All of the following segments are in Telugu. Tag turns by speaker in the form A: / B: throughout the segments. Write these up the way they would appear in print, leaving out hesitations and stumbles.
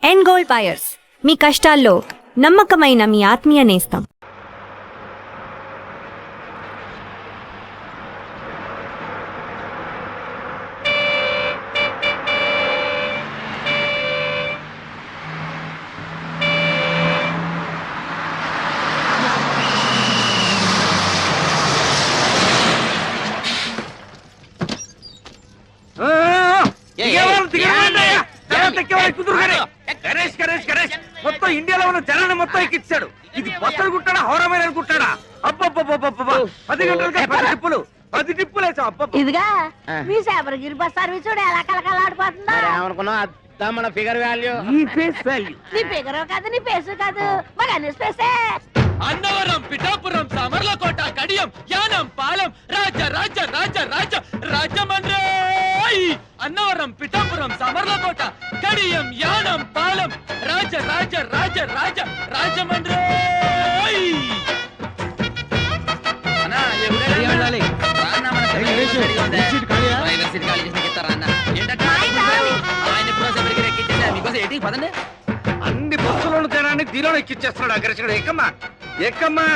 A: ఎండ్ గోల్డ్ బయర్స్, మీ కష్టాల్లో నమ్మకమైన మీ ఆత్మీయ నేస్తం.
B: మొత్తం ఇండియాలో ఉన్న జనాన్ని మొత్తం ఎక్కించాడు. ఇది బస్సులు కుట్టాడా హోరమైన కుట్టాడా? అబ్బబ్బబ్బబ్బబ్బా 10 గంటలుగా 10 టిప్పులు వేసాం. అబ్బబ్బ
C: ఇదిగా మీ శబరిగిరి బస్ సర్వీస్ ఎలా కలకలాడిపోతుందో.
D: ఏమనుకున్నా మన ఫిగర్ వాల్యూ
B: ఈ ఫేస్ వాల్యూ
C: నీ ఫిగర్ కాదు, నీ ఫేస్ కాదు, మరి అన్ని స్పేసే.
E: అన్నవరం, పిఠాపురం, సామర్లకోట, కడియం, యానం, పాలెం, రాజ రాజ రాజ రాజ రాజమండ్రి. అన్నవరం, పిఠాపురం, సామర్లకోట, కడియం, యానం, పాలెం, రాజ రాజ రాజ రాజ రాజమండ్రి.
B: అన్ని బస్సులను జనాన్ని దీనిలో ఎక్కిచ్చేస్తున్నాడు అగ్రసుడు. ఎక్కమ్మా ఎక్కమ్మా,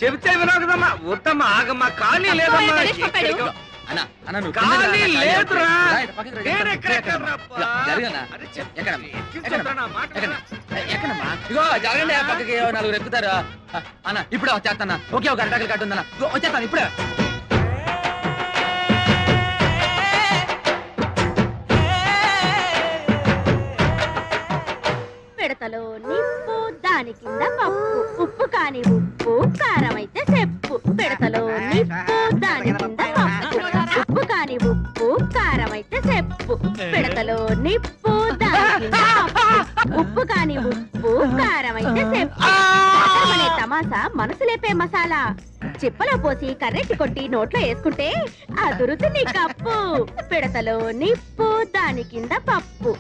B: చెబితే వినవు కదమ్మా. వద్దమ్మా, ఆగమ్మా, ఖాళీ లేదమ్మా, ఖాళీ లేదురా.
E: ఇగో జరగండి, ఆ పక్కకి నలుగురు ఎక్కుతారు అన్న. ఇప్పుడే వచ్చేస్తాను. ఓకే, ఒక అరటాకులు కట్టుందన్న. వచ్చేస్తాను ఇప్పుడే.
C: పిడతలో నిప్పు, దాని కింద పప్పు, ఉప్పు కాని ఉప్పు, కారం అయితే చెప్పు. పిడతలో నిప్పు, దాని కింద పప్పు, ఉప్పు కాని ఉప్పు, కారం అయితే చెప్పు. పిడతలో నిప్పు, దాని కింద పప్పు, ఉప్పు కాని ఉప్పు, కారం అయితే చెప్పు. అసలమనే తమాసా మనసు లేపే మసాలా. చిప్పలో పోసి కర్రెట్టి కొట్టి నోట్లో వేసుకుంటే అదురుతుంది కప్పు. పిడతలో నిప్పు, దాని కింద పప్పు.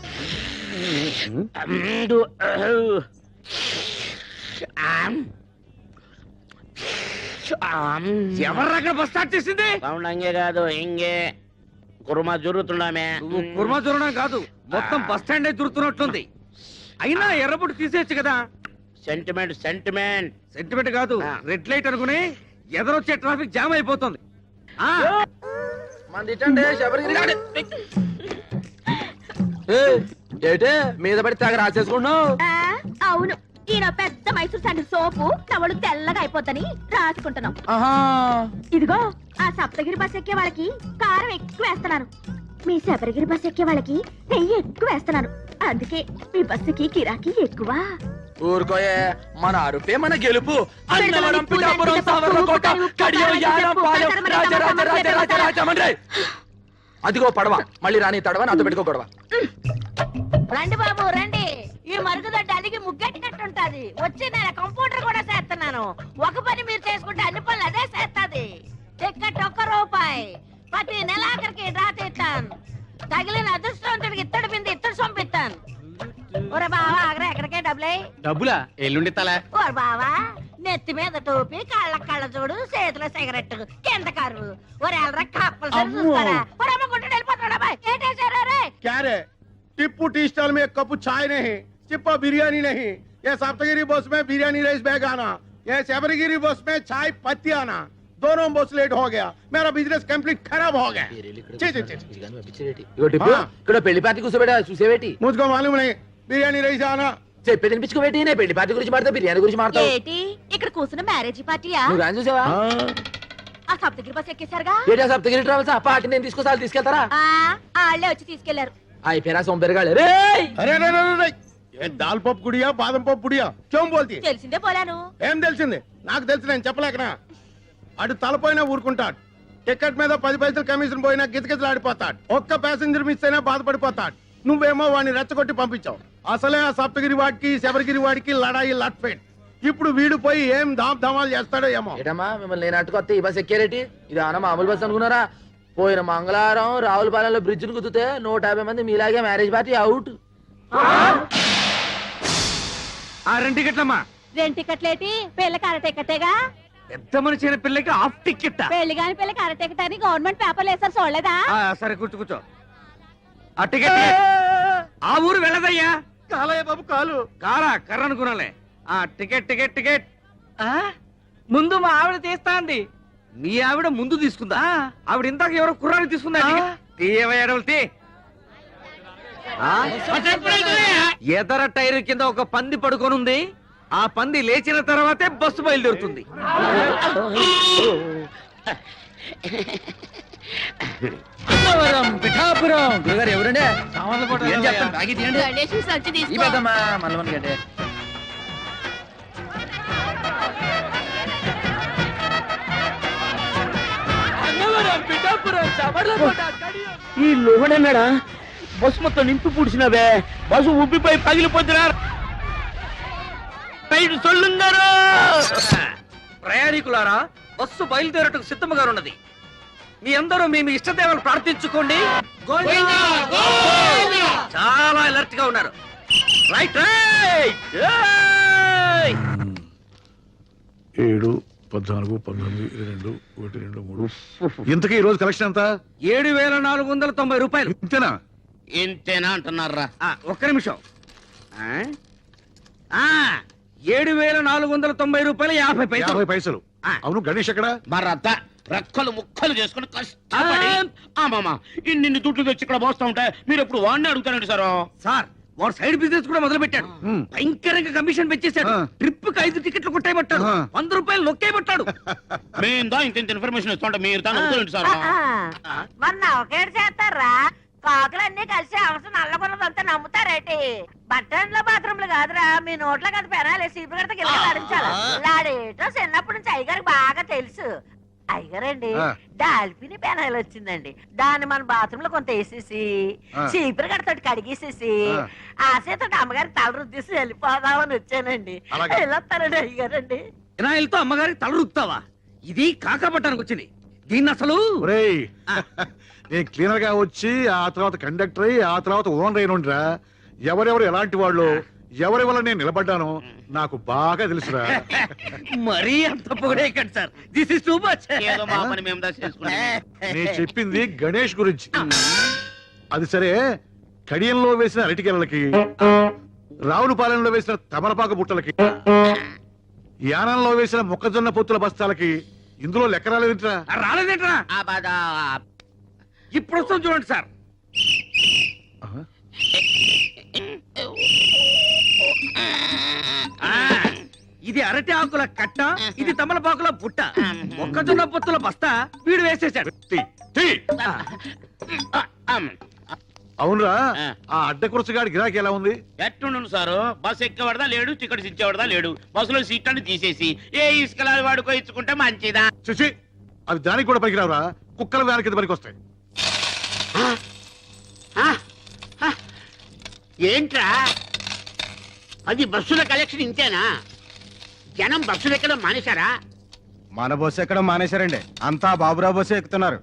B: ఎవర్రక్కడ బస్ స్టార్ట్ చేసింది?
D: అంగే కాదు ఇంగే కుర్మా జరుగుతున్నామే.
B: కుర్మా జరగడం కాదు, మొత్తం బస్ స్టాండ్ జరుగుతున్నట్లుంది. అయినా ఎర్రబొట్టు తీసేయచ్చు కదా.
D: సెంటిమెంట్ సెంటిమెంట్
B: సెంటిమెంట్ కాదు, రెడ్ లైట్ అనుకుని ఎదరొచ్చే ట్రాఫిక్ జామ్ అయిపోతుంది.
E: ఏటే మీద పడి తెగ రాసేసుకున్నావు.
C: అవును, ఈయన పెద్ద మైసూర్ శాండిల్ సోపు నవలు తెల్లగా అయిపోతని రాసుకుంటున్నాం. ఇదిగో ఆ సప్తగిరి బస్ ఎక్కే వాళ్ళకి కారం ఎక్కువ వేస్తున్నాను, మీ శబరిగిరి బస్ ఎక్కే వాళ్ళకి నెయ్యి ఎక్కువ వేస్తున్నాను. అందుకే మీ బస్సుకి కిరాకీ ఎక్కువ.
E: ఊరుకోయే, మన అరుపే మన గెలుపు. అన్నవరం, పిఠాపురం, సామర్లకోట, కడియం, యానం, పాలెం, రాజ రాజ రాజ రాజ రాజమండ్రి. అదిగో పడవ, మళ్ళీ రాని తడవ, నాతో పెట్టుకో గొడవ.
C: రండి బాబు రండి, ఈ మరుగుదొడ్డి అలిగి ముగ్గెట్టినట్టుంటది. వచ్చి నేను కంప్యూటర్ కూడా చేస్తున్నాను. ఒక పని మీరు చేసుకుంటే అన్ని పనులు అదే చేస్తాది. టికెట్ ₹1, ప్రతి నెలాఖరికి డ్రా తీస్తాను. తగిలిన అదృష్టవంతుడికి ఇత్తడి బింది ఇత్తడి సొంపిస్తాను. ఒరే బావా, ఆగరా, ఎక్కడికే
E: డబ్బులా ఎల్లుండి తల.
C: ఓరు బావా, నెత్తి మీద టోపీ, కళ్ళ కళ్ళ చూడు, చేతిలో సిగరెట్, కింద కారు. ఒరేళ్ళరా కప్పలు సరి చూస్తారా? ఒరేమ్మ గుంటూరు వెళ్ళిపోతాడా? ఏంటేసారా రే?
F: क्या रे? टिप्पू टी स्टॉल में एक कप चाय नहीं, चिप्पा बिरयानी नहीं, ये सप्तगिरी बस में बिरयानी राइस बैग आना, ये शबरगिरी बस में चाय पत्ती आना, दोनों बस लेट हो गया, मेरा बिजनेस कंप्लीट खराब हो गया.
E: ఇక్కడ పెళ్లి పార్టీ కూర్చోబెట్టా చూసేవేటి?
F: मुझको मालूम नहीं, बिरयानी राइस आना.
E: చెప్పి తినిపించుకోబెట్టి. నేను పెళ్లి పార్టీ గురించి మాడతా, బిర్యానీ గురించి మాడతావు.
C: ఏంటి ఇక్కడ కూర్చున్న మ్యారేజ్ పార్టీయా?
E: నువ్వు గాని చూసావా?
C: ఆ సప్తగిరి బస్ ఎక్కేశారుగా?
E: ఏటా సప్తగిరి ట్రావెల్స్? ఆ పార్టీ నేను తీసుకొస్తా, తీసుకెళ్తారా?
C: వాళ్ళే వచ్చి తీసుకెళ్లారు.
E: అయి ఫెరా సోంబెరగాళ్ళు. రే
F: अरे नहीं नहीं नहीं, ये दाल पप गुड़िया बादम पप गुड़िया क्यों बोलती है?
C: తెలిసిందే పోలాను.
F: ఏం తెలిసింది? నాకు తెలిసి నేను చెప్పలేకనా? అటు తలపోయినా ఊరుకుంటాడు, టికెట్ మీద 10 పైసలు కమిషన్ పోయినా గిజగిజలాడిపోతాడు, ఒక్క ప్యాసింజర్ మిస్ అయినా బాధపడిపోతాడు. నువ్వేమో వాడిని రెచ్చగొట్టి పంపించావు. అసలే ఆ సప్తగిరి వాడికి శబరిగిరి వాడికి లడాయి లట్ఫెట్. ఇప్పుడు వీడు పోయి ఏం దామ్ ధమాలు చేస్తాడో ఏమో.
E: ఏటమ్మా, మిమ్మల్ని నేను అట్టుకొస్తే ఈ బస్ ఎక్కారేటి? ఇది అన్న మామూలు బస్ అనుకున్నారా? పోయిన మంగళవారం రావులపాలెంలో బ్రిడ్జ్ ను కుదితే 150 మంది మీలాగే మ్యారేజ్ పార్టీ అవుట్.
B: 2 టికెట్లమ్మా.
C: 2 టికెట్లేటి? పిల్లకి అర టికెటేగా.
B: పెద్ద మనిషి అయిన పిల్లకి హాఫ్ టికెట్.
C: పెళ్లి కాని పిల్లకి అర టికెట్ అని గవర్నమెంట్ పేపర్లు వేసారు, చూడలేదా?
B: సరే కూర్చో. ఆ టికెట్ ఆ ఊరు వెళ్ళదయ్యా.
F: కాలయ్య బాబు కాలు.
B: కారా కర్ర అనుకున్నాలే. ఆ టికెట్ టికెట్ టికెట్.
E: ముందు మా ఆవిడ తీస్తా అంది.
B: మీ ఆవిడ ముందు తీసుకుందా? ఆవిడ ఇందాక ఎవరో కుర్రాన్ని తీసుకుందా? తీయవయ్యాడవులు ఎదర టైర్ కింద ఒక పంది పడుకొనుంది. ఆ పంది లేచిన తర్వాతే బస్సు బయలుదేరుతుంది.
E: అన్నవరం పిఠాపురం.
B: గురుగారు ఎవరండి?
E: ఏం చెప్తాను, తాగి తీయండి. ఈ పెద్దమ్మా మల్లవన్ గడ్డే. అన్నవరం పిఠాపురం సమర్లకోట కడియం.
D: ఈ లోగడన్నాడా? బస్సు మొత్తం నింపి పూడ్చినవే. బస్సు ఉబ్బిపోయి పగిలిపోతున్నా. సొల్లుంగారు
B: ప్రయాణికులారా, బస్సు బయలుదేరటకు సిద్ధముగా ఉన్నది. మీ అందరూ మీ మీ ఇష్టదేవాలు ప్రార్థించుకోండి. చాలా అలర్ట్ గా ఉన్నారు. Right right.
G: 7, 14, 19, 22, 1, 2, 3. ఇంతకీ ఈ రోజు కలెక్షన్ ఎంత?
B: 7,490 రూపాయలు.
G: ఇంతేనా?
D: ఇంతేనా అంటున్నారా?
B: ఒక్క నిమిషం. 7,490 రూపాయలు 50 పైసలు.
G: 50 పైసలు. అవును, గణేష్ ఎక్కడ?
D: మరత్త రెక్కలు ముక్కలు చేసుకుని కష్టపడి మామ ఇన్ని దుడ్లు తెచ్చి ఇక్కడ పోస్తా ఉంటే మీరు ఎప్పుడు వాడిని అడుగుతారండి సార్.
B: సార్, వాడు సైడ్ బిజినెస్ కూడా మొదలు పెట్టాడు. భయంకరంగా కమిషన్ పెంచేశాడు. ట్రిప్ కి 5 టికెట్లు కొట్టేయబట్టాడు. 100 రూపాయలు నొక్కేయబట్టాడు.
D: మేము దా ఇంత ఇన్ఫర్మేషన్ ఇస్తుంటే మీరు దాన్ని అడుగుతారండి సార్.
C: మొన్న ఒకేడు చేస్తారా? కాకులన్నీ కలిసి అవసరం నల్లగొన్నదంతా నమ్ముతారేటి? బట్టన్ల బాత్రూమ్లు కాదురా, మీ నోట్లో కదా పెనాలి. సీపు కడితే కింద లాడించాలి. లాడేటో చిన్నప్పటి నుంచి అయ్యగారికి బాగా తెలుసు. అయ్యగారండి, డాల్ఫిని పెనాయిల్ వచ్చిందండి. దాన్ని మన బాత్రూమ్ లో కొంత వేసేసి చీపురు కడతోటి కడిగేసేసి ఆ చేత అమ్మగారి తల రుద్దేసి వెళ్ళిపోదామని వచ్చానండి. వెళ్ళొస్తానండి అయ్యగారండి.
B: వినాయలతో అమ్మగారికి తల రుద్దుతావా? ఇది కాకపట్టానికి వచ్చింది. దీన్ని అసలు
G: ఒరేయ్, నేను క్లీనర్ గా వచ్చి ఆ తర్వాత కండక్టర్ అయ్యి ఆ తర్వాత ఓనర్ అయినరా. ఎవరెవరు ఎలాంటి వాళ్ళు, ఎవరి వల్ల నేను నిలబడ్డానో నాకు బాగా తెలుసురా.
B: మరీ అంత పొగడేయకండి sir. This is too much.
D: ఏదో మా పని మేము దా చేసుకున్నాం.
G: నేను చెప్పింది గణేష్ గురించి. అది సరే, కడియంలో వేసిన అరటికెలకి, రావులపాలెంలో వేసిన తమలపాకు బుట్టలకి, యానంలో వేసిన మొక్కజొన్న పొత్తుల బస్తాలకి ఇందులో లెక్క రాలేదంటరా.
B: రాలేదేంట్రా? ఇప్పుడు వస్తాం చూడండి సార్. ఇది అరటి ఆకుల కట్ట, ఇది తమలపాకుల బుట్ట. మొక్కజొన్న పొత్తుల బస్తా వీడు వేసేశాడు.
G: అవునరా, ఆ అడ్డకురసగాడి గిరాకీ ఎలా ఉంది?
D: ఎట్టుండు సారు? బస్సు ఎక్కేవాడదా లేడు, టికెట్స్ ఇచ్చేవాడదా లేడు. బస్సులో సీట్లను తీసేసి ఏ ఇసుకలాది వాడుకో ఇచ్చుకుంటే మంచిదా?
G: చూసి అవి దానికి కూడా పనికిరావురా. కుక్కల వ్యాన్ కింద పనికి వస్తాయి.
D: ఏంట్రా అది? బస్సుల కలెక్షన్ ఇంతేనా? జనం బస్సులు ఎక్కడం మానేశారా?
F: మన బస్సు ఎక్కడ మానేశారండి, అంతా బాబురావు బస్సు ఎక్కుతున్నారు.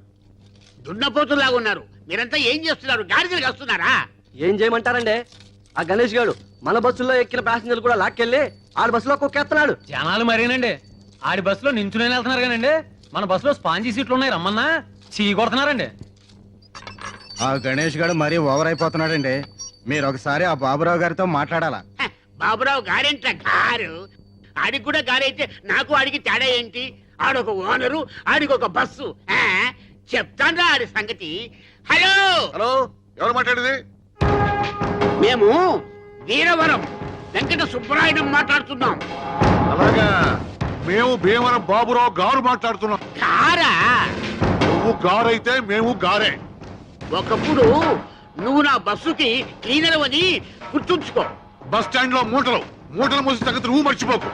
D: దున్నపోతులాగా ఉన్నారు. మీరంతా ఏం చేస్తున్నారు? గాడిదలు వస్తున్నారా?
H: ఏం చేయమంటారండి? ఆ గణేష్ గారు మన బస్సుల్లో ఎక్కిన ప్యాసింజర్లు కూడా లాక్కెళ్ళి ఆడి బస్సులో కుక్కేస్తున్నాడు.
E: జనాలు మరేనండి. ఆడి బస్సులో నించునే వెళ్తున్నారు కానండి, మన బస్సులో స్పాంజీ సీట్లు ఉన్నాయి రమ్మన్నా చీ కొడుతున్నారండి.
F: ఆ గణేష్ గారు మరీ ఓవర్ అయిపోతున్నాడండి. మీరు ఒకసారి ఆ బాబురావు గారితో మాట్లాడాలా?
D: బాబురావు గారేంట్రా గారు? ఆడికి కూడా గారైతే నాకు ఆడికి తేడా ఏంటి? ఆడొక ఓనరు, ఆడికి ఒక బస్సు. చెప్తాను ఆడి సంగతి. హలో
G: హలో, ఎవరు మాట్లాడేది?
D: మేము వీరవరం వెంకట సుబ్బరాయుడు మాట్లాడుతున్నాం.
G: అలాగా, మేము భీమవరం బాబురావు గారు మాట్లాడుతున్నాం.
D: కారా?
G: నువ్వు గారైతే మేము గారే.
D: ఒకప్పుడు నువ్వు నా బస్సుకి క్లీనర్ అని గుర్తుంచుకో.
G: బస్ స్టాండ్ లో మూటలు మోసి తగ్గదు, నువ్వు మర్చిపోకు.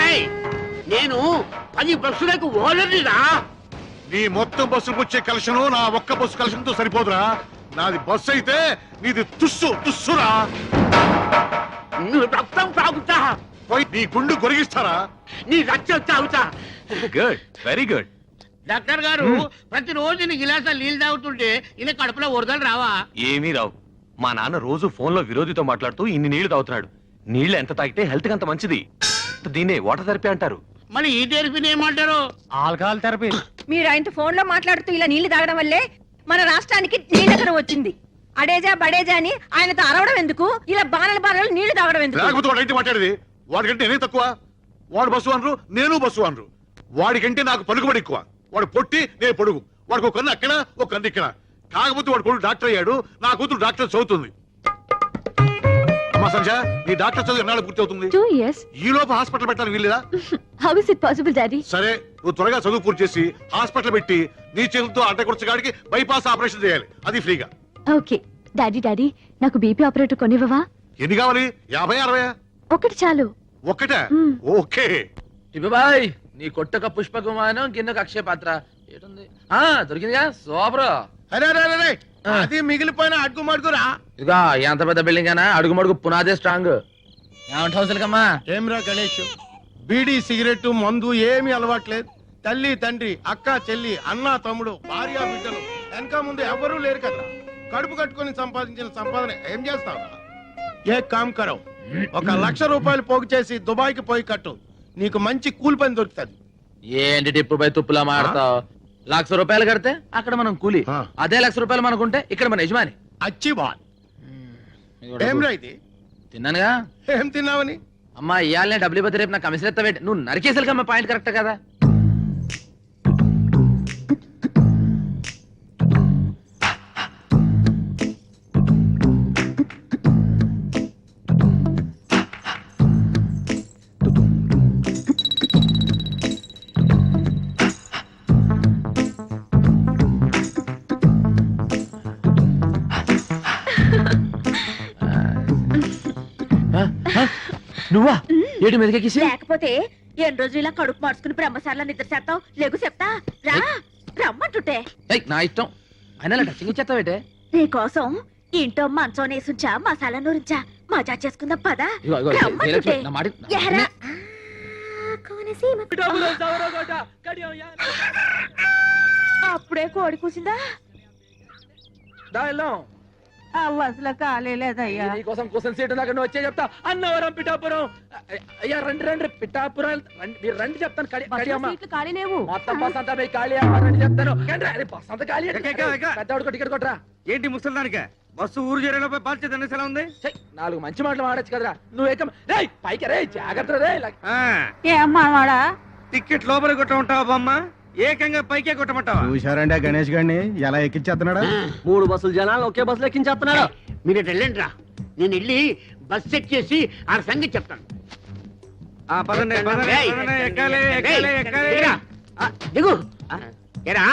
D: ఏయ్, నేను 10 బస్సులకు ఓనర్నిరా.
G: నీ మొత్తం బస్సులకు వచ్చే కలెక్షన్ నా ఒక్క బస్సు కలెక్షన్ తో సరిపోదురా. నాది బస్సు అయితే నీది తుస్సురా.
D: నువ్వు రక్తం తాగుతా,
G: పోయి నీ గుండు కొరిగిస్తారా?
D: నీ రక్తం తాగుతా.
G: Good, very good.
D: డాక్టర్ గారు, ప్రతిరోజు నీ గిలాసాలు నీళ్ళు తాగుతుంటే ఇలా కడుపులో వరదలు రావా?
I: ఏమీ రావు. మా నాన్న రోజు ఫోన్ లో విరోధితో మాట్లాడుతూ ఇన్ని నీళ్లు తాగుతున్నాడు. నీళ్లు ఎంత తాగితే హెల్త్ కి అంత మంచిది. దీన్నే వాటర్ థెరపీ అంటారు.
D: మరి ఈ థెరపీని ఏమంటారు?
E: Alcohol therapy.
J: మీరు ఆయనతో ఫోన్ లో మాట్లాడుతూ ఇలా నీళ్లు తాగడం వల్లే మన రాష్ట్రానికి నీళ్ళకరం వచ్చింది.
A: అడేజా బడేజా అని ఆయనతో అరవడం ఎందుకు? ఇలా బాణలు నీళ్లు తాగడం ఎందుకు?
G: లేకపోతే వాడు అయితే మాట్లాడేది. వాడికంటే నేనే తక్కువ. వాడు బస్సు అనరు, నేను బస్సు అనరు. వాడికంటే నాకు పలుకుబడి ఎక్కువ. వాడు పొట్టి, నేను పొడుగు. వాడికి ఒక కన్ను అక్కడ, ఒక కన్ను ఇక్కడ. కాకపోతే వాడు కొడుకు డాక్టర్ అయ్యాడు, నా కూతురు డాక్టర్ చదువుతుంది. అమ్మా సంజ, నీ డాక్టర్ చదువు ఎన్నాళ్ళు పూర్తి అవుతుంది?
C: 2 years.
G: ఈ లోపు హాస్పిటల్ పెట్టాలని వీల్లేదా?
C: How is it possible, Daddy?
G: సరే, నువ్వు త్వరగా చదువు పూర్తి చేసి హాస్పిటల్ పెట్టి నీ చేతులతో అడ్డకొచ్చగాడికి బైపాస్ ఆపరేషన్ చేయాలి, అది ఫ్రీగా.
C: Okay. Daddy, నాకు బీపీ ఆపరేటర్ కొనివ్వవా?
G: ఎన్ని కావాలి? 50, 60?
C: ఒకటి చాలు.
G: ఒక్కటే? ఓకే.
E: బాయ్ నీ కొట్టక పుష్ప విమానం కిందకు అక్షయ పాత్ర ఏటుంది? దొరికిందిగా సూపర్.
F: అరే అరే అరే అది మిగిలిపోయిన అడ్గు మడుగురా.
E: ఇదిగా ఎంత పెద్ద బిల్డింగ్ అయినా అడుగు మడుగు పునాదే స్ట్రాంగ్. ఏమంటావుసలకమ్మా?
F: ఏమ్రా గణేష్, బీడీ సిగరెట్ మందు ఏమీ అలవాట్లేదు. తల్లి తండ్రి అక్క చెల్లి అన్న తమ్ముడు భార్య బిడ్డలు వెనక ముందు ఎవరూ లేరు కదా. కడుపు కట్టుకొని సంపాదించిన సంపాదన ఏం చేస్తావా? ఏ కామ్ కరవు, 1 లక్ష రూపాయలు పోగు చేసి దుబాయ్కి పోయి కట్టు, నీకు మంచి కూలి పని దొరుకుతుంది.
E: ఏంటి టిప్పు పై తుప్పులా మాడతావు? 1,00,000 రూపాయలు కడితే అక్కడ మనం కూలి, అదే 1,00,000 రూపాయలు మనకుంటే ఇక్కడ మన యజమాని.
F: అచ్చి బాల్. ఏమ్రా ఇది?
E: తిన్నానుగా.
F: ఏం తిన్నావని?
E: అమ్మా ఇయాలనే డబ్బులు ఇవ్వతే రేపు నాకు కమిషన్ ఎత్తవేంటి? నువ్వు నరికేసరికమ్మా, పాయింట్ కరెక్ట్ కదా. నువ్వా ఏడు మీదకెక్కిసి?
C: లేకపోతే ఎన్ని రోజులు ఇలా కడుపు మార్చుకుని బ్రహ్మసార్లా నిద్ర చేస్తావు? లేకు చెప్తా రా, రమ్మంటుంటే.
E: నా ఇష్టం. అయినా టచింగ్ ఇచ్చేస్తావేటే?
C: నీకోసం ఇంట్లో మంచం నేసుంచా, మసాలా నూరించా, మజా చేసుకుందాం పదా. రమ్మంటుంటే. ఎహరా. కోనసీమ. అప్పుడే కోడి కూసిందా?
A: అసలు కాలేదయ్యా.
E: నీకోసం కోసం సీటు దాకా నువ్వు వచ్చే చెప్తా. అన్నవరం పిఠాపురం. అయ్యా రండి రండి పిఠాపురం మీరు రండి చెప్తాను.
A: ఖాళీ లేవు.
E: మొత్తం బస్ అంతా పోయి ఖాళీ రండి చెప్తాను. బస్ అంతా ఖాళీ. పెద్దవాడికి టికెట్ కొట్టరా.
B: ఏంటి ముసలిదానిక బస్సు ఊరు చేరేలోపై బాధ్యత ఎలా ఉంది?
E: 4 మంచి మాటలు మాడచ్చు కదరా. నువ్వు ఏకం రే పైకి రే జాగ్రత్త రే.
A: ఏమాడా
B: టికెట్ లోపల కొట్ట ఉంటావా బామ్మ? ఏకంగా పైకే కొట్టమంటావా?
F: చూశారండి గణేష్ గారిని ఎలా ఎక్కించేస్తున్నాడా?
H: 3 బస్సులు జనాలు ఒకే బస్సులో ఎక్కించేస్తున్నాడు.
D: మీరు వెళ్ళండి రా, నేను వెళ్ళి బస్ చెక్ చేసి ఆ సంగతి చెప్తాను.
B: పదండి, పదండి,
D: ఏయ్,
B: పదండి, ఎక్కాలి, ఎక్కాలి, ఎక్కాలి.
D: దిగురా. దిగు. ఏరా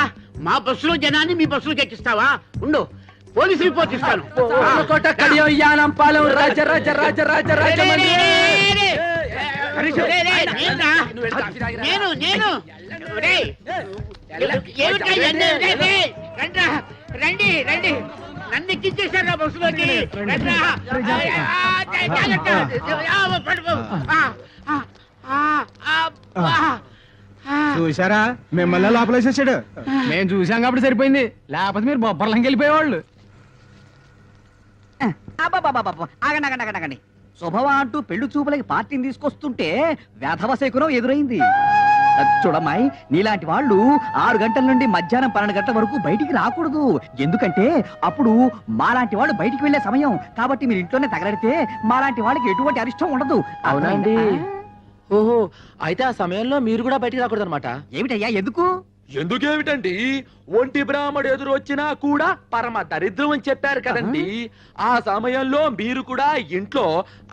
D: మా బస్సులో జనాన్ని మీ బస్సులోకి ఎక్కిస్తావా? ఉండు, పోలీసు రిపోర్ట్ ఇస్తాను.
E: కోట కడియం యానం పాలెం రాజ రాజ రాజ రాజ రాజ
D: నేను రండి రండి, నన్ను ఎక్కించేశారు బస్సులోకి.
J: చూసారా మిమ్మల్ని లోపలేసేసాడు. మేము చూసాం కాబట్టి సరిపోయింది, లేకపోతే మీరు బొబ్బర్లంకి వెళ్ళిపోయేవాళ్ళు.
K: ఆగండి శుభవా అంటూ పెళ్లి చూపులకి పార్టీని తీసుకొస్తుంటే వేధవ శకునం ఎదురైంది. చూడమ్మాయి, నీలాంటి వాళ్ళు 6 గంటల నుండి మధ్యాహ్నం 12 గంటల వరకు బయటికి రాకూడదు. ఎందుకంటే అప్పుడు మాలాంటి వాళ్ళు బయటికి వెళ్లే సమయం. కాబట్టి మీరు ఇంట్లోనే తగలడితే మాలాంటి వాళ్ళకి ఎటువంటి అరిష్టం ఉండదు.
E: అవునండి. ఓహో, అయితే ఆ సమయంలో మీరు కూడా బయటికి రాకూడదు అనమాట.
K: ఏమిటయ్యా ఎందుకు?
E: ఎందుకేమిటండి, ఒంటి బ్రాహ్మడు ఎదురు వచ్చినా కూడా పరమ దరిద్రం అని చెప్పారు కదండి. ఆ సమయంలో మీరు కూడా ఇంట్లో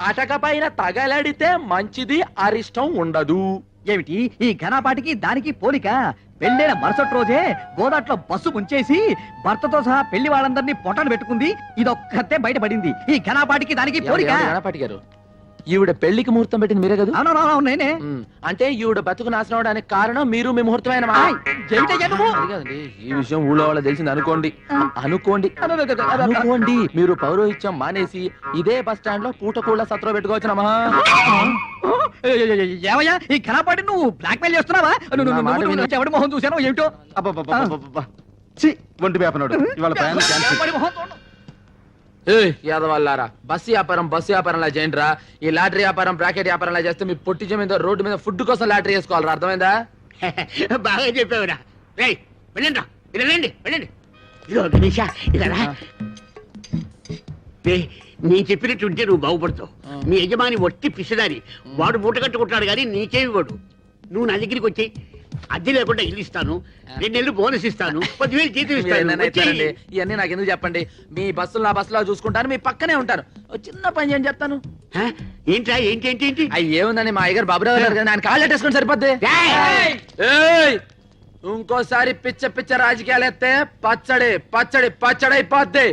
E: అటక పైన తగలడితే మంచిది, అరిష్టం ఉండదు.
K: ఏమిటి ఈ ఘనపాటికి దానికి పోలిక? పెళ్ళైన మరుసటి రోజే గోదాట్లో బస్సు ముంచేసి భర్తతో సహా పెళ్లి వాళ్ళందరినీ పొట్టను పెట్టుకుంది. ఇదొక్కతే బయటపడింది. ఈ ఘనపాటికి దానికి పోలిక?
E: గణపాటి గారు, ఈవిడ పెళ్లికి ముహూర్తం పెట్టింది మీరే కదా?
K: అవునవును నేనే.
E: అంటే ఈవిడ బతుకు నాశనం అవడానికి కారణం మీరు, మీ ముహూర్తమైన ఈ విషయం ఊళ్ళో వాళ్ళ తెలిసింది అనుకోండి. అనుకోండి మీరు పౌరోహిత్యం మానేసి ఇదే బస్ స్టాండ్ లో పూటకూళ్ళ సత్రం పెట్టుకోవచ్చునమ్మా.
K: ఏమయ్యా ఈ ఘనపాటి నువ్వు బ్లాక్ మెయిల్ చేస్తున్నావా? ఎవడి మొహం చూసాను ఏమిటో.
F: ఒంటి వేపనాడు ఇవాళ ప్రయాణం క్యాన్సిల్.
E: యాదవల్లారా, బస్సు వ్యాపారంలా చేయండి రా. ఈ లాటరీ వ్యాపారం, బ్రాకెట్ వ్యాపారంలా చేస్తే మీ పొట్టి మీద రోడ్డు మీద ఫుడ్ కోసం లాటరీ వేసుకోవాలరా. అర్థమైందా?
D: బాగా చెప్పావురా. రేయ్ వెళ్ళండి రా, వెళ్ళండి వెళ్ళండి. ఇదో గణేష ఇలా నేను చెప్పినట్టు ఉంటే నువ్వు బాగుపడతావు. మీ యజమాని వట్టి పిసిదారి, వాడు మూట కట్టుకుంటాడు కానీ నీకేమి వాడు. నువ్వు నా దగ్గరికి వచ్చి అద్దె లేకుండా ఇల్లు ఇస్తాను, 2 నెలలు బోనస్ ఇస్తాను, 10,000 జీతం ఇస్తాను. వచ్చేయ్.
E: ఇవన్నీ నాకు ఎందుకు చెప్పండి, మీ బస్సులు నా బస్సులో చూసుకుంటాను, మీ పక్కనే ఉంటాను. ఓ చిన్న పని చేయని చెప్తాను.
D: హ? ఏంట్రా ఏంటి ఏంటి ఏంటి?
E: అయ్యి ఏముందని మా అయ్యగారు బాబురావు గారు కదా, ఆయన కాళ్ళు ఎట్టేసుకుని సరిపోద్ది.
D: ఏయ్!
E: ఏయ్! ఇంకోసారి పిచ్చ పిచ్చ రాజకీయాలు ఎత్తే పచ్చడి పచ్చడి పచ్చడి అయిపోద్ది.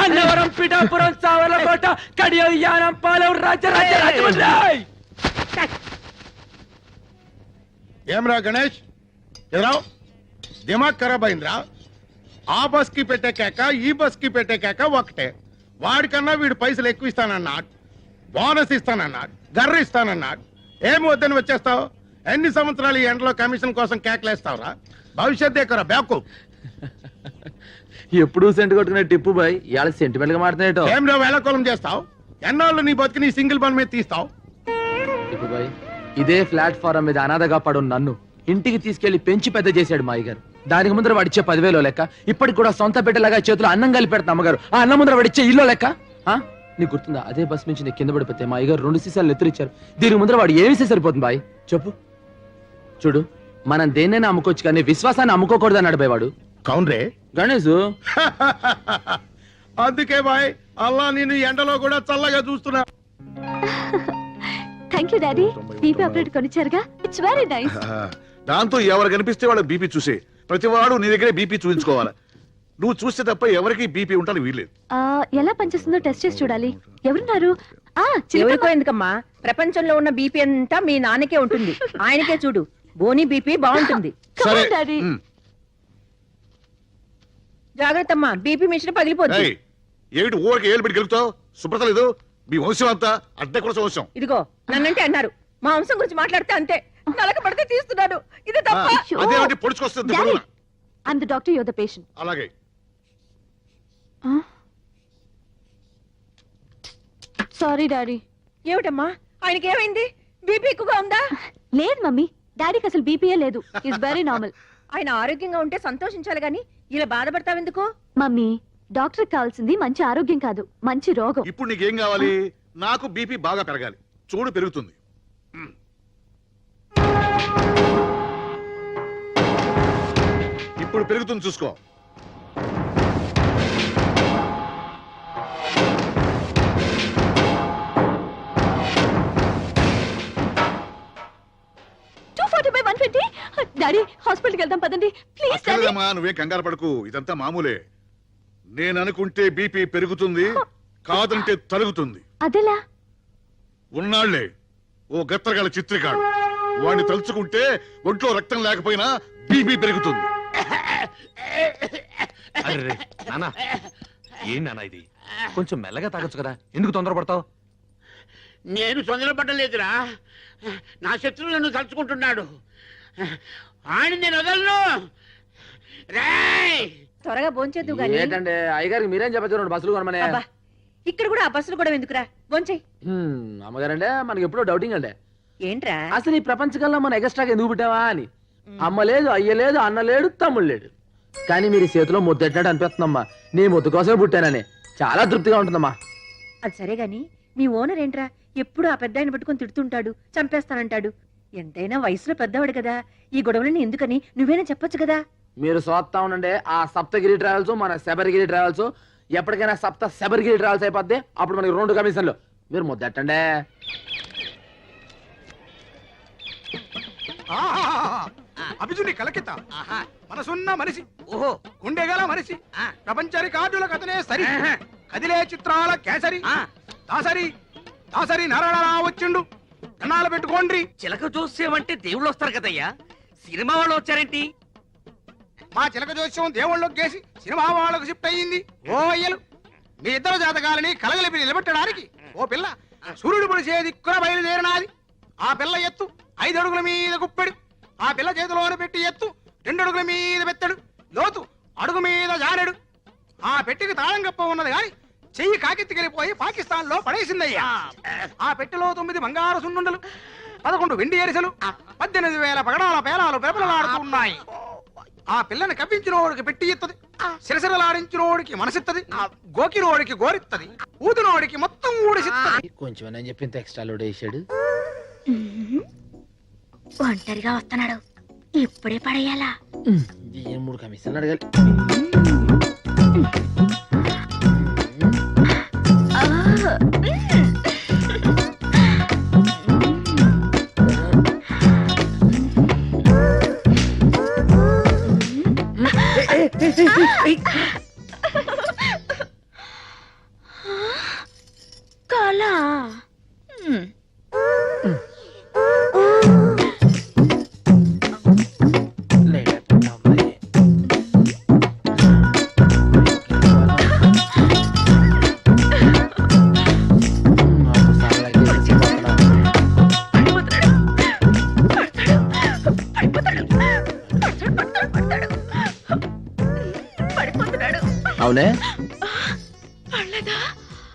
E: అన్నవరం, పిఠాపురం, సావర్లకోట, కడియం, యానం, పాలెం, రాజమండ్రి.
F: ఏమ్రా గణేష్, ఎదురావు దిమాగ్ ఖరాబ్ అయిందిరా. ఆ బస్ కి పెట్టే కేక ఈ బస్ కి పెట్టే కేక ఒకటే. వాడికన్నా వీడు పైసలు ఎక్కువ ఇస్తానన్నాడు, బోనస్ ఇస్తానన్నాడు, గర్ర ఇస్తానన్నాడు. ఏమి వద్దని వచ్చేస్తావు? ఎన్ని సంవత్సరాలు ఈ ఎండలో కమిషన్ కోసం కేకలేస్తావురా? భవిష్యత్ ఎక్కరా బ్యాకు.
E: ఎప్పుడు సెంట్ కొట్టుకునే టిప్పు బాయ్ ఇవాళ సెంటిమెంట్ గా మాట్లాడేటో.
F: ఏమ్రా వేళకోళం చేస్తావు? ఎన్నాళ్ళు నీ బతికి నీ సింగిల్ బన్ మీద తీస్తావు?
E: టిప్పు బాయ్, ఇదే ప్లాట్ఫారం మీద అనాథగా పడు నన్ను ఇంటికి తీసుకెళ్లి పెంచి పెద్ద చేశాడు మా అయ్యగారు. దానికి ముందర వాడిచ్చే 10,000 లెక్క, ఇప్పటికి కూడా సొంత బిడ్డలాగా చేతులు అన్నం కలిపి పెడతా అమ్మగారు. ఆ అన్నం ముందర వాడిచ్చే ఇల్లు లెక్క. నీకు గుర్తుందా, అదే బస్ నుంచి నేను కింద పడిపోతే మా అయ్యగారు 2 సీసాలు నెత్తురిచ్చారు. దీనికి ముందర వాడు ఏమి సరిపోతుంది బాయ్ చెప్పు. చూడు, మనం దేన్నైనా అమ్ముకోవచ్చు కానీ విశ్వాసాన్ని అమ్ముకోకూడదు అన్నాడు బాయ్ వాడు.
F: కౌన్రే
E: గణేష్.
F: అందుకే బాయ్ అల్లా నేను ఎండలో కూడా చల్లగా చూస్తున్నా.
C: Thank you daddy. BP operate కొనిచ్చారుగా, ఇట్స్ వెరీ నైస్.
G: దాంతో ఎవరు కనిపిస్తే వాళ్ళ బీపీ చూసే ప్రతి వాడు నీ దగ్గరే బీపీ చూపించుకోవాలి. నువ్వు చూస్తే తప్ప ఎవరికి బీపీ ఉంటాను వీల్లేదు.
C: ఎలా పనిచేస్తుందో టెస్ట్ చేసి చూడాలి. ఎవరున్నారు?
L: ఎవరికో ఎందుకమ్మా, ప్రపంచంలో ఉన్న బీపీ అంతా మీ నాన్నకే ఉంటుంది. ఆయనకే చూడు, బోని బీపీ బాగుంటుంది.
G: సరే
C: డాడీ.
L: జాగ్రత్త అమ్మా, బీపీ మిషన్ పగిలిపోద్ది.
G: ఏయ్, ఏమిటి ఊరికి ఏళ్ళు పెట్టి గెలుపుతావు? శుభ్రత లేదు. మీ వంశం అంతా అడ్డ కూడా వంశం.
L: ఇదిగో నన్నంటే అన్నారు, మా వంశం గురించి మాట్లాడితే అంతే. నలక పడితే తీస్తున్నాడు, ఇది తప్ప.
G: అదేమిటి పొడుచుకొస్తుంది?
C: I'm the doctor, you're the patient.
G: అలాగే.
C: Sorry daddy.
L: ఏమిటమ్మా, ఆయనకి ఏమైంది? బీపీ ఎక్కువగా ఉందా?
C: లేదు మమ్మీ, డాడీకి అసలు బీపీయే లేదు. It's very normal.
L: ఆయన ఆరోగ్యంగా ఉంటే సంతోషించాలి గాని ఇలా బాధపడతావెందుకు?
C: మమ్మీ, డాక్టర్ కావాల్సింది మంచి ఆరోగ్యం కాదు, మంచి రోగం.
G: ఇప్పుడు నీకేం కావాలి? నాకు బీపీ బాగా పెరగాలి. చూడు పెరుగుతుంది. ఇప్పుడు పెరుగుతుంది చూసుకో.
C: డాడీ, హాస్పిటల్కి వెళ్దాం పదండి ప్లీజ్.
G: అక్కర్లేదమ్మా, నువ్వే కంగారు పడకు. ఇదంతా మామూలే. నేను అనుకుంటే బీపీ పెరుగుతుంది, కాదంటే తరుగుతుంది.
C: అదెలా?
G: ఉన్నాళ్లే ఓ గత్తరగాల చిత్రికాడు, వాడిని తలుచుకుంటే ఒంట్లో రక్తం లేకపోయినా బీపీ పెరుగుతుంది.
I: అరే నానా, ఏం నానా ఇది? కొంచెం మెల్లగా తాగొచ్చు కదా, ఎందుకు తొందరపడతావు?
D: నేను తొందరపడలేదురా, నా శత్రువు నన్ను తలుచుకుంటున్నాడు. ఆయన నేను వదలను. రేయ్,
L: త్వరగా భోంచేద్దు గాని.
E: ఏంటంటే అయ్యగారికి మీరేం చెప్పచ్చు, బస్సులు కొనమనే.
L: అబ్బా, ఇక్కడ కూడా ఆ బస్సులు కూడా ఎందుకురా, భోంచేయ్.
E: అమ్మగారంటే మనకి ఎప్పుడో డౌటింగ్ అంటే
L: ఏంట్రా
E: అసలు ఈ ప్రపంచకంలో మన ఎగస్ట్రాగా ఎందుకు పుట్టావా అని. అమ్మ లేదు, అయ్య లేదు, అన్న లేడు, తమ్ముడు లేడు, కానీ మీరు చేతిలో ముద్దెట్టినట్టు అనిపిస్తుందమ్మా. నీ ముద్దు కోసమే పుట్టానని చాలా తృప్తిగా ఉంటుందమ్మా.
L: అది సరే గాని, మీ ఓనర్ ఏంట్రా ఎప్పుడు ఆ పెద్ద ఆయన పట్టుకొని తిడుతుంటాడు, చంపేస్తానంటాడు. ఎంతైనా వయసులో పెద్దవాడు కదా, ఈ గొడవలని ఎందుకని నువ్వేనా చెప్పొచ్చు కదా.
E: మీరు చూస్తా ఉండండి, ఆ సప్తగిరి ట్రావెల్స్ మన శబరిగిరి ట్రావెల్స్ ఎప్పటికైనా శబరిగిరి ట్రావెల్స్ అయిపోద్ది. అప్పుడు మనకి 2 కమిషన్లు. మీరు ముద్దెట్టండి.
F: అభిజుని కలకిత మనసున్న మనిషి, ఓహో గుండెగల మనిషి, ప్రపంచ రికార్డుల కథనే సరి, కదిలే చిత్రాల కేసరి, దాసరి దాసరి నారాయణ వచ్చిండు. కన్నాలు పెట్టుకోండి.
B: చిలక జోస్యం అంటే దేవుళ్ళు వస్తారు కదయ్యా, సినిమా వాళ్ళు వచ్చారేంటి?
F: మా చిలక జోస్యం దేవుళ్ళకి గేసి సినిమా వాళ్ళకు షిఫ్ట్ అయ్యింది. ఓ అయ్యలు, మీ ఇద్దరు జాతకాలని కలగలిపి నిలబెట్టడానికి ఓ పిల్ల సూర్యుడు పొడిచే దిక్కున బయలుదేరినాది. ఆ పిల్ల ఎత్తు 5 అడుగుల మీద గుప్పెడు, ఆ పిల్ల చేతిలోన పెట్టి ఎత్తు 2 అడుగుల మీద పెత్తడు, లోతు అడుగు మీద జానెడు. ఆ పెట్టికి తాళం కప్ప ఉన్నది గాని చెయ్యి కాకెత్తికెళ్ళిపోయి పాకిస్తాన్ లో పడేసిందయ్యా. ఆ పెట్టెలో 9 బంగారు సున్నుండలు, 11 వెండి ఎరిసెలు, 18,000 పగడాల పేలాలు పెరపలాడుతున్నాయి.
M: ఆ పిల్లని కప్పించిన వాడికి పెట్టి ఇత్తది, సిరసిరలాడించిన వాడికి మనసిత్తది, గోకిన వాడికి గోరిత్తది, ఊదిన వాడికి మొత్తం ఊడిసిత్తది.
E: కొంచెం అని చెప్పి ఇంత ఎక్స్ట్రా లోడ్ వేసాడు.
C: ఒంటరిగా వస్తున్నాడు, ఇప్పుడే పడేయాలా?
E: 3 కమిషన్లు అడగాలి.
C: కళ.
E: అవునే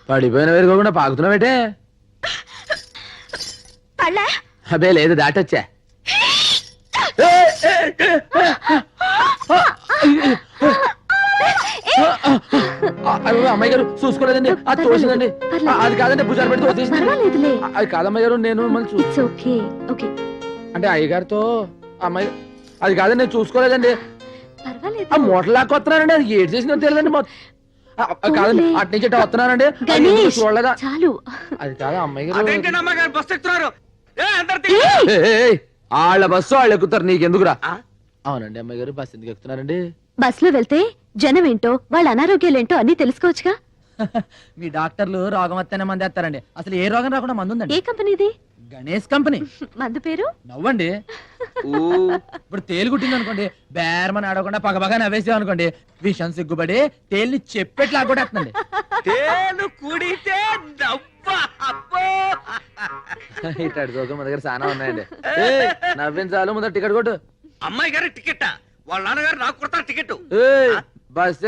E: పడిపోయిన వేరుకోకుండా పాకుతున్నావేటే?
C: పళ్ళ
E: అబే లేదు, దాటొచ్చా. అమ్మాయి గారు చూసుకోలేదండి, అది తోసిందండి. అది కాదండి, భుజాలు పెడితే వచ్చేసింది. అది కాదమ్మాయి గారు, నేను అంటే అయ్యగారితో అమ్మాయి అది కాదండి, నేను చూసుకోలేదండి. ఆ మూటలు లాక్కొస్తున్నానండి, అది ఏడు చేసిందో తెలియదండి. కాదండి, అటు నుంచి వస్తున్నానండి, చూడలేదా?
C: చాలు.
E: అది కాదు అమ్మాయి గారు, వాళ్ళ బస్సు వాళ్ళు ఎక్కుతారు, నీకెందుకురా? అవునండి అమ్మాయి గారు, బస్సు ఎందుకు ఎక్కుతున్నారండి?
C: బస్ లో వెళ్తే జనం ఏంటో, వాళ్ళ అనారోగ్యాలేంటో అన్ని తెలుసుకోవచ్చుగా.
K: మీ డాక్టర్లు రోగం వస్తేనే మంది వేస్తారండి. అసలు ఏ రోగం రాకుండా మందు ఉందండి.
C: ఏ కంపెనీది?
K: గణేష్ కంపెనీ.
C: మందు పేరు?
K: నవ్వండి. ఇప్పుడు తేలు కుట్టింది అనుకోండి, బేరమని ఆడకుండా పగపగా నవ్వేసాం అనుకోండి, విషం సిగ్గుపడి తేలిని చెప్పేట్లా కొట్టేస్తుందండి.
B: తేలు కుడితే
K: ఇట్లాంటి రోగం మన దగ్గర చాలా ఉన్నాయండి. నవ్వించాలు ముందర టికెట్ కొట్టు.
B: అమ్మాయి గారి టికెట్, వాళ్ళ నాన్నగారు నాకు కొడతారు టికెట్.
K: బస్